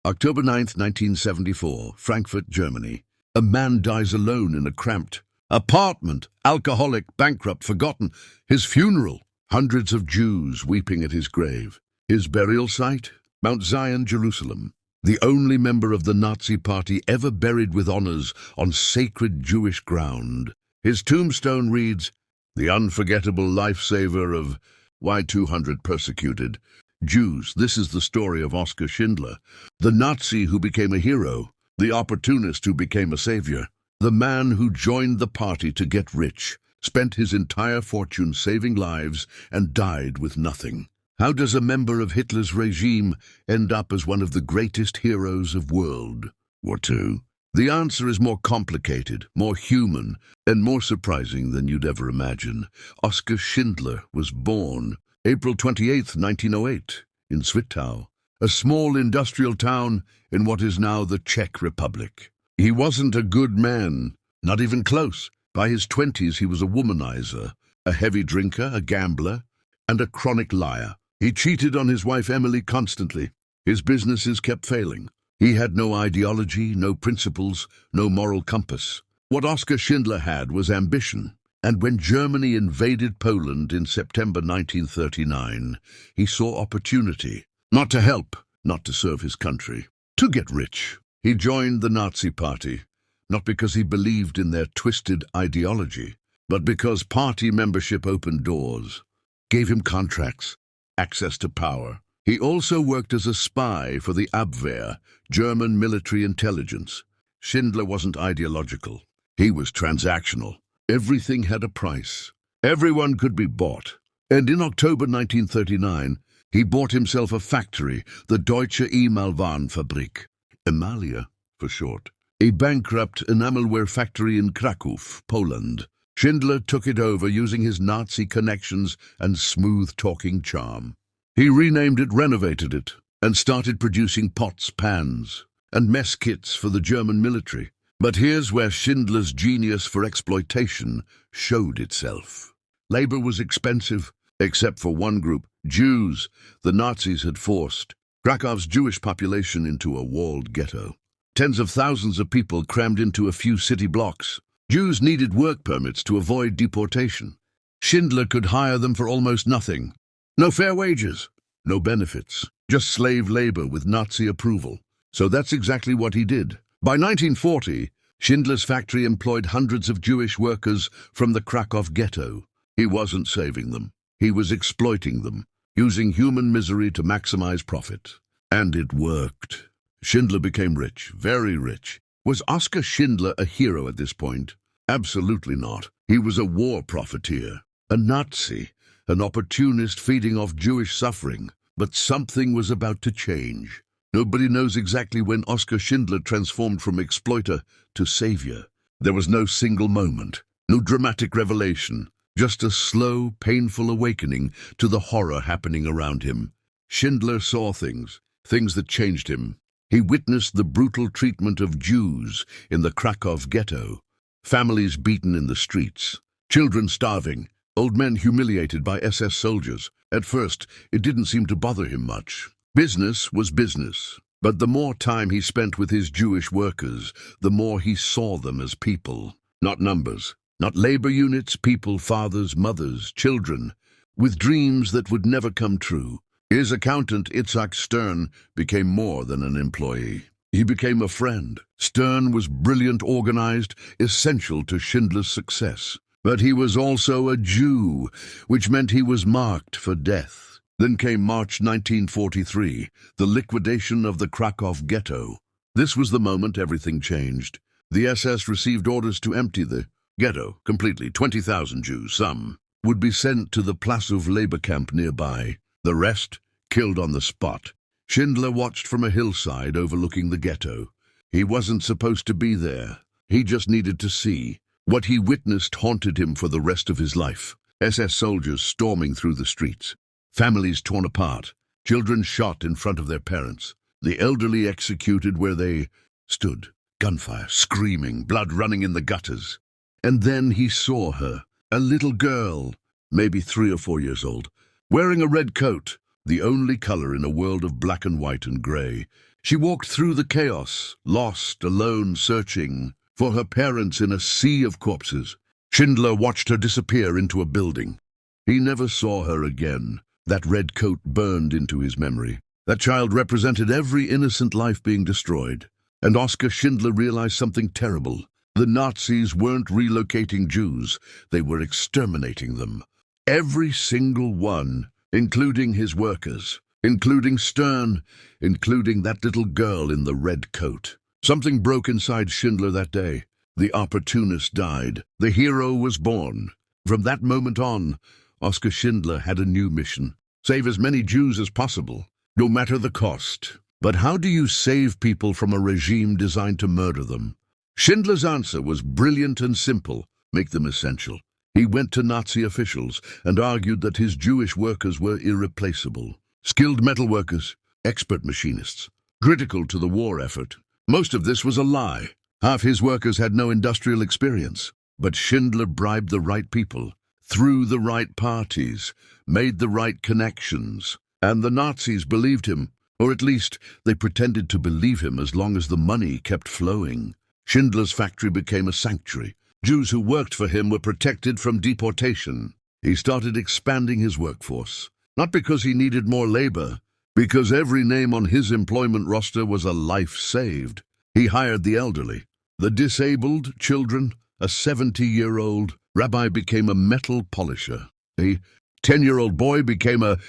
October 9th, 1974, Frankfurt, Germany. A man dies alone in a cramped apartment, alcoholic, bankrupt, forgotten. His funeral, hundreds of Jews weeping at his grave. His burial site, Mount Zion, Jerusalem. The only member of the Nazi Party ever buried with honors on sacred Jewish ground. His tombstone reads, "The unforgettable lifesaver of Y200 persecuted Jews." This is the story of Oskar Schindler, the Nazi who became a hero, the opportunist who became a savior, the man who joined the party to get rich, spent his entire fortune saving lives, and died with nothing. How does a member of Hitler's regime end up as one of the greatest heroes of World War II? The answer is more complicated, more human, and more surprising than you'd ever imagine. Oskar Schindler was born April 28, 1908, in Zwickau, a small industrial town in what is now the Czech Republic. He wasn't a good man, not even close. By his 20s, he was a womanizer, a heavy drinker, a gambler, and a chronic liar. He cheated on his wife Emily constantly. His businesses kept failing. He had no ideology, no principles, no moral compass. What Oskar Schindler had was ambition. And when Germany invaded Poland in September 1939, he saw opportunity, not to help, not to serve his country, to get rich. He joined the Nazi Party, not because he believed in their twisted ideology, but because party membership opened doors, gave him contracts, access to power. He also worked as a spy for the Abwehr, German military intelligence. Schindler wasn't ideological. He was transactional. Everything had a price. Everyone could be bought. And in October 1939, he bought himself a factory, the Deutsche Emalwarenfabrik, Emalia for short, a bankrupt enamelware factory in Kraków, Poland. Schindler took it over using his Nazi connections and smooth-talking charm. He renamed it, renovated it, and started producing pots, pans, and mess kits for the German military. But here's where Schindler's genius for exploitation showed itself. Labor was expensive, except for one group, Jews. The Nazis had forced Krakow's Jewish population into a walled ghetto. Tens of thousands of people crammed into a few city blocks. Jews needed work permits to avoid deportation. Schindler could hire them for almost nothing. No fair wages, no benefits, just slave labor with Nazi approval. So that's exactly what he did. By 1940, Schindler's factory employed hundreds of Jewish workers from the Krakow ghetto. He wasn't saving them. He was exploiting them, using human misery to maximize profit. And it worked. Schindler became rich, very rich. Was Oskar Schindler a hero at this point? Absolutely not. He was a war profiteer, a Nazi, an opportunist feeding off Jewish suffering. But something was about to change. Nobody knows exactly when Oskar Schindler transformed from exploiter to savior. There was no single moment, no dramatic revelation, just a slow, painful awakening to the horror happening around him. Schindler saw things that changed him. He witnessed the brutal treatment of Jews in the Krakow ghetto, families beaten in the streets, children starving, old men humiliated by SS soldiers. At first, it didn't seem to bother him much. Business was business, but the more time he spent with his Jewish workers, the more he saw them as people, not numbers, not labor units, people, fathers, mothers, children, with dreams that would never come true. His accountant, Itzhak Stern, became more than an employee. He became a friend. Stern was brilliant, organized, essential to Schindler's success. But he was also a Jew, which meant he was marked for death. Then came March 1943, the liquidation of the Krakow ghetto. This was the moment everything changed. The SS received orders to empty the ghetto completely. 20,000 Jews, some, would be sent to the Plasów labor camp nearby. The rest, killed on the spot. Schindler watched from a hillside overlooking the ghetto. He wasn't supposed to be there. He just needed to see. What he witnessed haunted him for the rest of his life. SS soldiers storming through the streets. Families torn apart, children shot in front of their parents, the elderly executed where they stood, gunfire, screaming, blood running in the gutters. And then he saw her, a little girl, maybe 3 or 4 years old, wearing a red coat, the only color in a world of black and white and gray. She walked through the chaos, lost, alone, searching for her parents in a sea of corpses. Schindler watched her disappear into a building. He never saw her again. That red coat burned into his memory. That child represented every innocent life being destroyed. And Oskar Schindler realized something terrible. The Nazis weren't relocating Jews, they were exterminating them. Every single one, including his workers, including Stern, including that little girl in the red coat. Something broke inside Schindler that day. The opportunist died. The hero was born. From that moment on, Oskar Schindler had a new mission. Save as many Jews as possible, no matter the cost. But how do you save people from a regime designed to murder them? Schindler's answer was brilliant and simple: make them essential. He went to Nazi officials and argued that his Jewish workers were irreplaceable. Skilled metalworkers, expert machinists, critical to the war effort. Most of this was a lie. Half his workers had no industrial experience. But Schindler bribed the right people, through the right parties, made the right connections. And the Nazis believed him, or at least they pretended to believe him as long as the money kept flowing. Schindler's factory became a sanctuary. Jews who worked for him were protected from deportation. He started expanding his workforce, not because he needed more labor, because every name on his employment roster was a life saved. He hired the elderly, the disabled, children. A 70-year-old rabbi became a metal polisher. A 10-year-old boy became a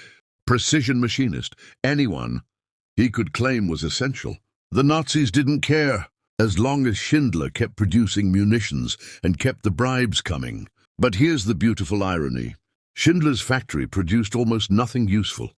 precision machinist. Anyone he could claim was essential. The Nazis didn't care, as long as Schindler kept producing munitions and kept the bribes coming. But here's the beautiful irony. Schindler's factory produced almost nothing useful.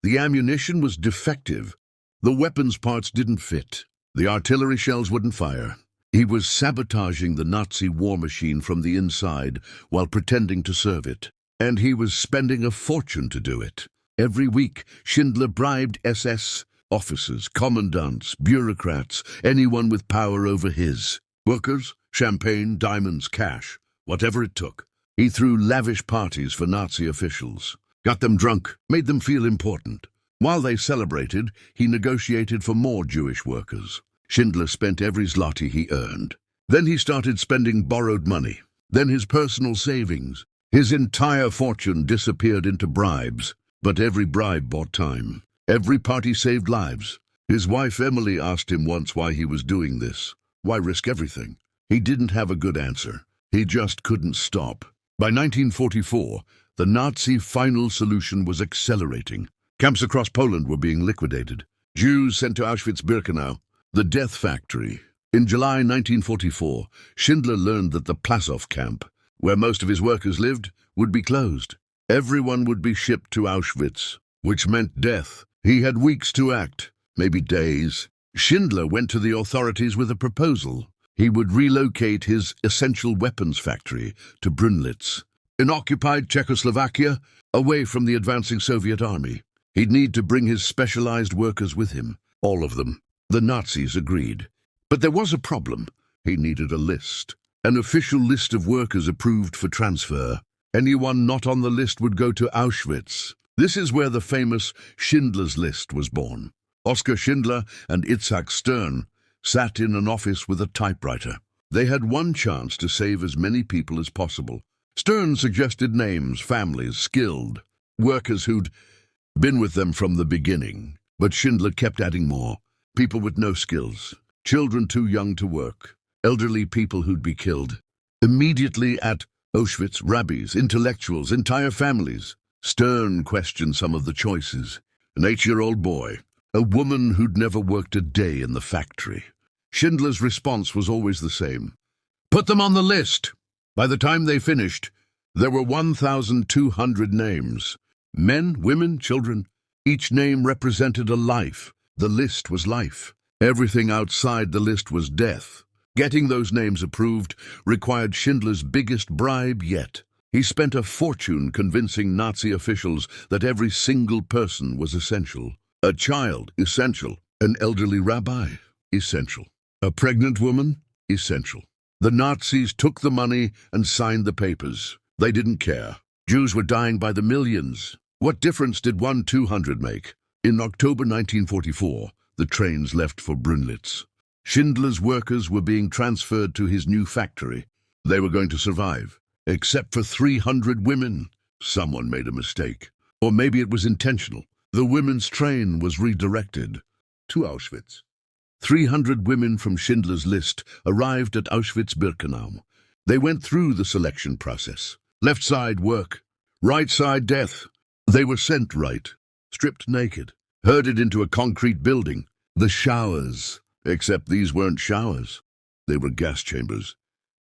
The ammunition was defective. The weapons parts didn't fit. The artillery shells wouldn't fire. He was sabotaging the Nazi war machine from the inside while pretending to serve it. And he was spending a fortune to do it. Every week, Schindler bribed SS officers, commandants, bureaucrats, anyone with power over his workers, champagne, diamonds, cash, whatever it took. He threw lavish parties for Nazi officials, got them drunk, made them feel important. While they celebrated, he negotiated for more Jewish workers. Schindler spent every zloty he earned. Then he started spending borrowed money. Then his personal savings. His entire fortune disappeared into bribes. But every bribe bought time. Every party saved lives. His wife Emily asked him once why he was doing this. Why risk everything? He didn't have a good answer. He just couldn't stop. By 1944, the Nazi final solution was accelerating. Camps across Poland were being liquidated. Jews sent to Auschwitz-Birkenau, the death factory. In July 1944, Schindler learned that the Plaszow camp, where most of his workers lived, would be closed. Everyone would be shipped to Auschwitz, which meant death. He had weeks to act, maybe days. Schindler went to the authorities with a proposal. He would relocate his essential weapons factory to Brunlitz, in occupied Czechoslovakia, away from the advancing Soviet army. He'd need to bring his specialized workers with him, all of them. The Nazis agreed. But there was a problem. He needed a list, an official list of workers approved for transfer. Anyone not on the list would go to Auschwitz. This is where the famous Schindler's List was born. Oskar Schindler and Itzhak Stern sat in an office with a typewriter. They had one chance to save as many people as possible. Stern suggested names, families, skilled workers who'd been with them from the beginning. But Schindler kept adding more. People with no skills, children too young to work, elderly people who'd be killed. Immediately at Auschwitz, rabbis, intellectuals, entire families. Stern questioned some of the choices. An 8-year-old boy, a woman who'd never worked a day in the factory. Schindler's response was always the same. Put them on the list. By the time they finished, there were 1,200 names. Men, women, children. Each name represented a life. The list was life. Everything outside the list was death. Getting those names approved required Schindler's biggest bribe yet. He spent a fortune convincing Nazi officials that every single person was essential. A child, essential. An elderly rabbi, essential. A pregnant woman, essential. The Nazis took the money and signed the papers. They didn't care. Jews were dying by the millions. What difference did 1,200 make? In October 1944, The trains left for Brunlitz. Schindler's workers were being transferred to his new factory. They were going to survive, except for 300 women. Someone made a mistake. Or maybe it was intentional. The women's train was redirected to Auschwitz. 300 women from Schindler's List arrived at Auschwitz-Birkenau. They went through the selection process. Left side work, right side death. They were sent right, stripped naked, herded into a concrete building. The showers, except these weren't showers. They were gas chambers.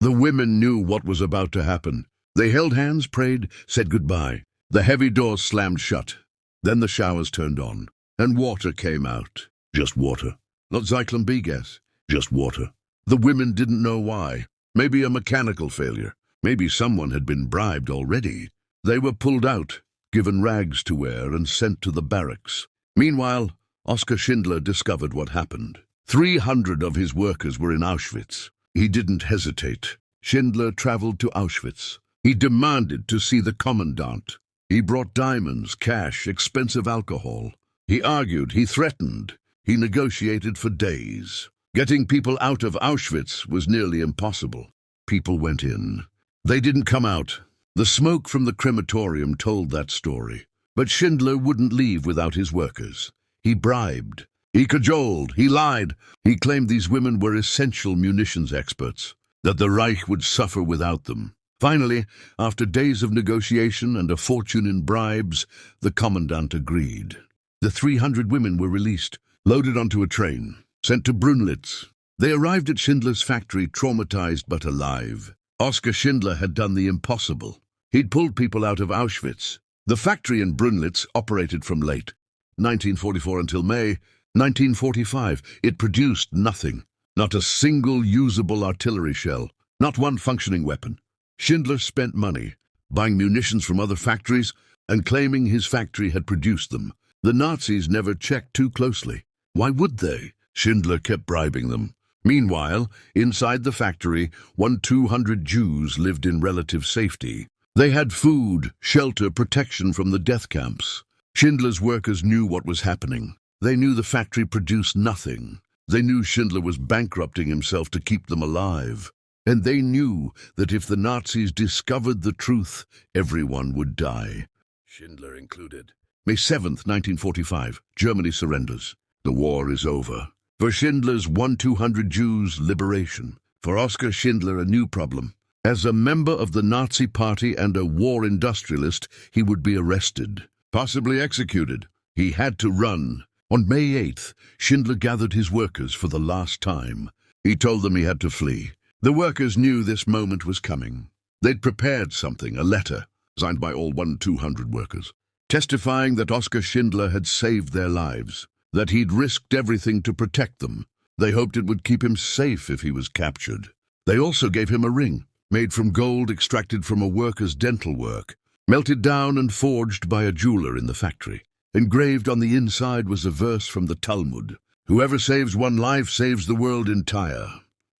The women knew what was about to happen. They held hands, prayed, said goodbye. The heavy doors slammed shut. Then the showers turned on, and water came out. Just water. Not Zyklon B gas, just water. The women didn't know why. Maybe a mechanical failure. Maybe someone had been bribed already. They were pulled out, given rags to wear, and sent to the barracks. Meanwhile, Oskar Schindler discovered what happened. 300 of his workers were in Auschwitz. He didn't hesitate. Schindler traveled to Auschwitz. He demanded to see the commandant. He brought diamonds, cash, expensive alcohol. He argued, he threatened. He negotiated for days. Getting people out of Auschwitz was nearly impossible. People went in. They didn't come out. The smoke from the crematorium told that story. But Schindler wouldn't leave without his workers. He bribed. He cajoled. He lied. He claimed these women were essential munitions experts, that the Reich would suffer without them. Finally, after days of negotiation and a fortune in bribes, the commandant agreed. The 300 women were released, loaded onto a train, sent to Brunlitz. They arrived at Schindler's factory traumatized but alive. Oskar Schindler had done the impossible. He'd pulled people out of Auschwitz. The factory in Brunlitz operated from late 1944 until May 1945. It produced nothing. Not a single usable artillery shell. Not one functioning weapon. Schindler spent money, buying munitions from other factories and claiming his factory had produced them. The Nazis never checked too closely. Why would they? Schindler kept bribing them. Meanwhile, inside the factory, 200 Jews lived in relative safety. They had food, shelter, protection from the death camps. Schindler's workers knew what was happening. They knew the factory produced nothing. They knew Schindler was bankrupting himself to keep them alive. And they knew that if the Nazis discovered the truth, everyone would die. Schindler included. May 7th, 1945, Germany surrenders. The war is over. For Schindler's 200 Jews, liberation. For Oskar Schindler, a new problem. As a member of the Nazi Party and a war industrialist, he would be arrested, possibly executed. He had to run. On May 8th, Schindler gathered his workers for the last time. He told them he had to flee. The workers knew this moment was coming. They'd prepared something, a letter, signed by all 200 workers, testifying that Oskar Schindler had saved their lives, that he'd risked everything to protect them. They hoped it would keep him safe if he was captured. They also gave him a ring, made from gold extracted from a worker's dental work, melted down and forged by a jeweler in the factory. Engraved on the inside was a verse from the Talmud. Whoever saves one life saves the world entire.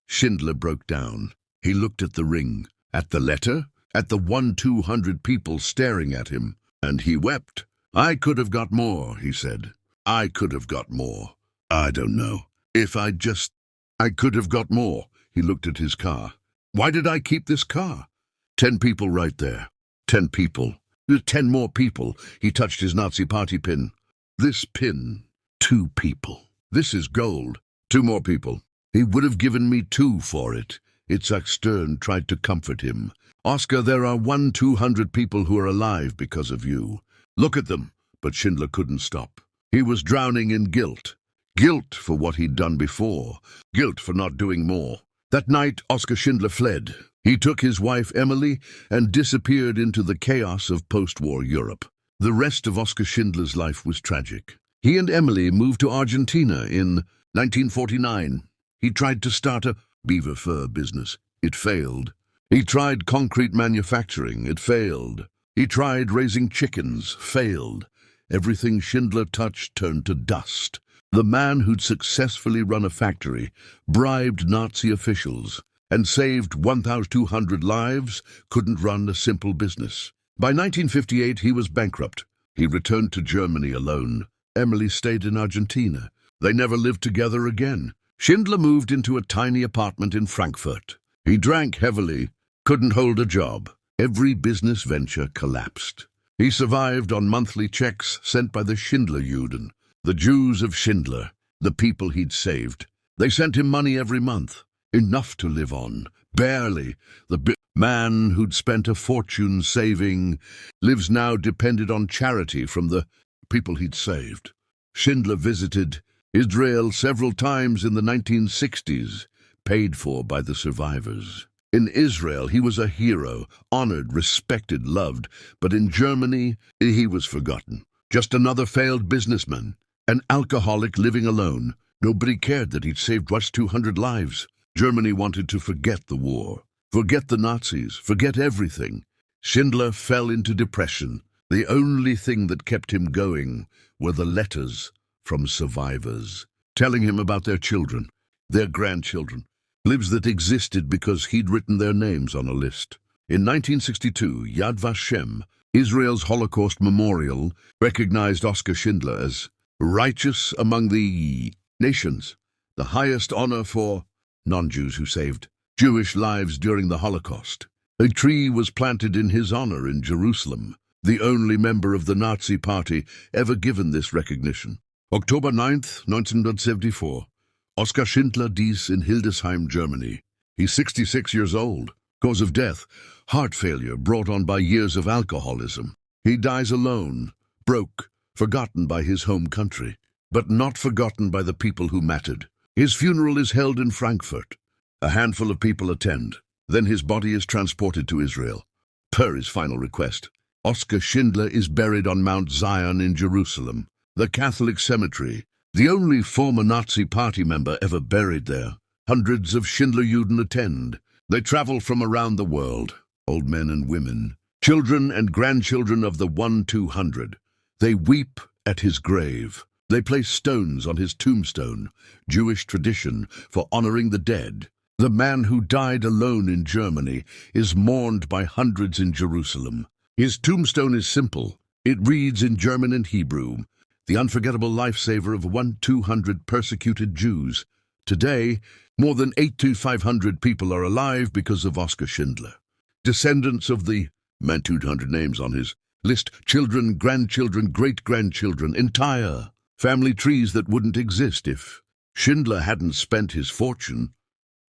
Schindler broke down. He looked at the ring, at the letter, at the 200 people staring at him, and he wept. I could have got more, he said. I could have got more. I don't know. I could have got more. He looked at his car. Why did I keep this car? 10 people right there. 10 people. 10 more people. He touched his Nazi party pin. This pin. 2 people. This is gold. 2 more people. He would have given me 2 for it. Itzhak Stern tried to comfort him. Oskar, there are 200 people who are alive because of you. Look at them. But Schindler couldn't stop. He was drowning in guilt. Guilt for what he'd done before. Guilt for not doing more. That night, Oskar Schindler fled. He took his wife Emily and disappeared into the chaos of post-war Europe. The rest of Oskar Schindler's life was tragic. He and Emily moved to Argentina in 1949. He tried to start a beaver fur business. It failed. He tried concrete manufacturing. It failed. He tried raising chickens. Failed. Everything Schindler touched turned to dust. The man who'd successfully run a factory, bribed Nazi officials, and saved 1,200 lives couldn't run a simple business. By 1958, he was bankrupt. He returned to Germany alone. Emily stayed in Argentina. They never lived together again. Schindler moved into a tiny apartment in Frankfurt. He drank heavily, couldn't hold a job. Every business venture collapsed. He survived on monthly checks sent by the Schindlerjuden, the Jews of Schindler, the people he'd saved. They sent him money every month, enough to live on, barely. The man who'd spent a fortune saving lives now depended on charity from the people he'd saved. Schindler visited Israel several times in the 1960s, paid for by the survivors. In Israel, he was a hero, honored, respected, loved. But in Germany, he was forgotten. Just another failed businessman, an alcoholic living alone. Nobody cared that he'd saved just 200 lives. Germany wanted to forget the war, forget the Nazis, forget everything. Schindler fell into depression. The only thing that kept him going were the letters from survivors, telling him about their children, their grandchildren, lives that existed because he'd written their names on a list. In 1962, Yad Vashem, Israel's Holocaust memorial, recognized Oskar Schindler as righteous among the nations, the highest honor for non-Jews who saved Jewish lives during the Holocaust. A tree was planted in his honor in Jerusalem, the only member of the Nazi Party ever given this recognition. October 9, 1974. Oskar Schindler dies in Hildesheim, Germany. He's 66 years old. Cause of death, heart failure brought on by years of alcoholism. He dies alone, broke, forgotten by his home country, but not forgotten by the people who mattered. His funeral is held in Frankfurt. A handful of people attend. Then his body is transported to Israel. Per his final request, Oskar Schindler is buried on Mount Zion in Jerusalem, the Catholic cemetery, the only former Nazi Party member ever buried there. Hundreds of Schindlerjuden attend. They travel from around the world, old men and women, children and grandchildren of the 1-200. They weep at his grave. They place stones on his tombstone, Jewish tradition for honoring the dead. The man who died alone in Germany is mourned by hundreds in Jerusalem. His tombstone is simple. It reads in German and Hebrew, "The unforgettable lifesaver of 1-200 persecuted Jews." Today, more than 8,500 people are alive because of Oskar Schindler. Descendants of the man 200 names on his list, children, grandchildren, great-grandchildren, entire family trees that wouldn't exist if Schindler hadn't spent his fortune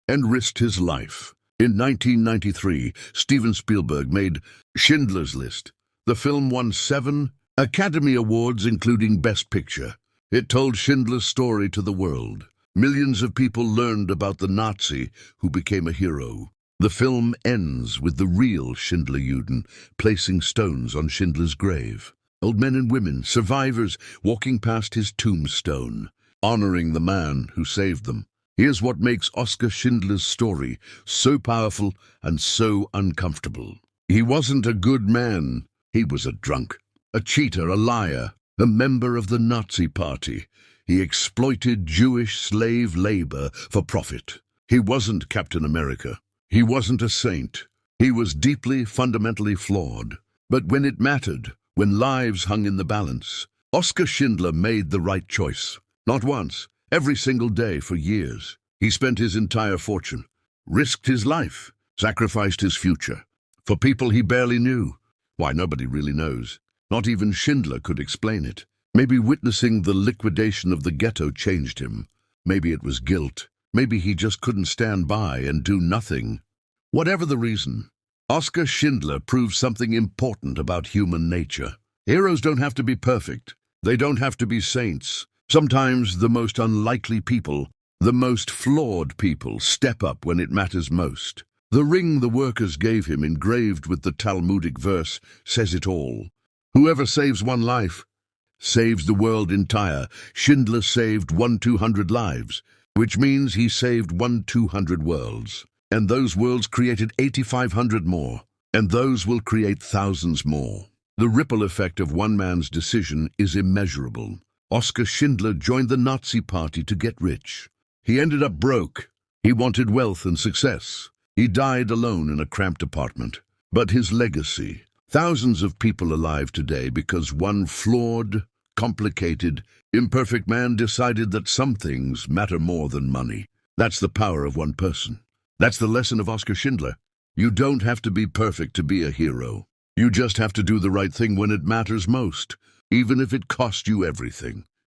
and risked his life. In 1993, Steven Spielberg made Schindler's List. The film won 7 Academy Awards, including Best Picture. It told Schindler's story to the world. Millions of people learned about the Nazi who became a hero. The film ends with the real Schindlerjuden placing stones on Schindler's grave. Old men and women, survivors, walking past his tombstone, honoring the man who saved them. Here's what makes Oskar Schindler's story so powerful and so uncomfortable. He wasn't a good man. He was a drunk, a cheater, a liar, a member of the Nazi Party. He exploited Jewish slave labor for profit. He wasn't Captain America. He wasn't a saint. He was deeply, fundamentally flawed. But when it mattered, when lives hung in the balance, Oskar Schindler made the right choice. Not once, every single day for years. He spent his entire fortune, risked his life, sacrificed his future. For people he barely knew. Why, nobody really knows. Not even Schindler could explain it. Maybe witnessing the liquidation of the ghetto changed him. Maybe it was guilt. Maybe he just couldn't stand by and do nothing. Whatever the reason, Oskar Schindler proved something important about human nature. Heroes don't have to be perfect. They don't have to be saints. Sometimes the most unlikely people, the most flawed people, step up when it matters most. The ring the workers gave him, engraved with the Talmudic verse, says it all. Whoever saves one life saves the world entire. Schindler saved 1-200 lives, which means he saved 1-200 worlds. And those worlds created 8,500 more. And those will create thousands more. The ripple effect of one man's decision is immeasurable. Oskar Schindler joined the Nazi Party to get rich. He ended up broke. He wanted wealth and success. He died alone in a cramped apartment. But his legacy, thousands of people alive today because one flawed, complicated, Imperfect man decided that some things matter more than money. That's the power of one person. That's the lesson of Oskar Schindler. You don't have to be perfect to be a hero. You just have to do the right thing when it matters most, even if it costs you everything.